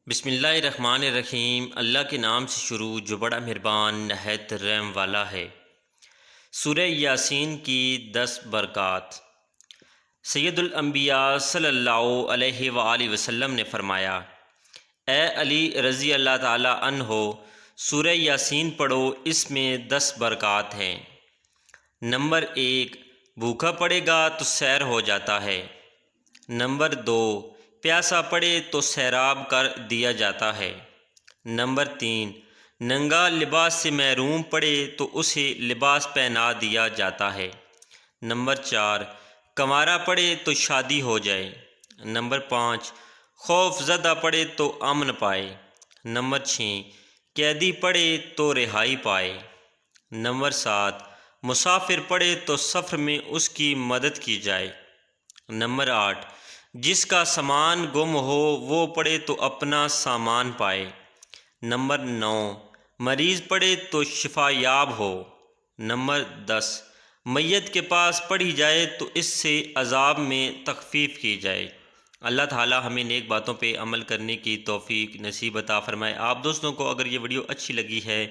بسم اللہ الرحمن الرحیم۔ اللہ کے نام سے شروع جو بڑا مہربان نہایت رحم والا ہے۔ سورہ یاسین کی 10 برکات۔ سید الانبیاء صلی اللہ علیہ وآلہ وسلم نے فرمایا، اے علی رضی اللہ تعالی عنہ، سورہ یاسین پڑھو، اس میں 10 برکات ہیں۔ نمبر 1، بھوکا پڑے گا تو سیر ہو جاتا ہے۔ نمبر 2، پیاسا پڑے تو سیراب کر دیا جاتا ہے۔ نمبر 3، ننگا لباس سے محروم پڑے تو اسے لباس پہنا دیا جاتا ہے۔ نمبر 4، کنوارا پڑے تو شادی ہو جائے۔ نمبر 5، خوف زدہ پڑے تو امن پائے۔ نمبر 6، قیدی پڑے تو رہائی پائے۔ نمبر 7، مسافر پڑے تو سفر میں اس کی مدد کی جائے۔ نمبر 8، جس کا سامان گم ہو وہ پڑھے تو اپنا سامان پائے۔ نمبر 9، مریض پڑھے تو شفا یاب ہو۔ نمبر 10، میت کے پاس پڑھی جائے تو اس سے عذاب میں تخفیف کی جائے۔ اللہ تعالی ہمیں نیک باتوں پہ عمل کرنے کی توفیق نصیب عطا فرمائے۔ آپ دوستوں کو اگر یہ ویڈیو اچھی لگی ہے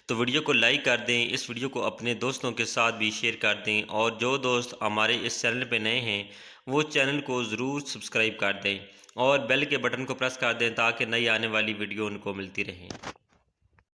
تو ویڈیو کو لائک کر دیں، اس ویڈیو کو اپنے دوستوں کے ساتھ بھی شیئر کر دیں، اور جو دوست ہمارے اس چینل پہ نئے ہیں وہ چینل کو ضرور سبسکرائب کر دیں اور بیل کے بٹن کو پریس کر دیں تاکہ نئی آنے والی ویڈیو ان کو ملتی رہیں۔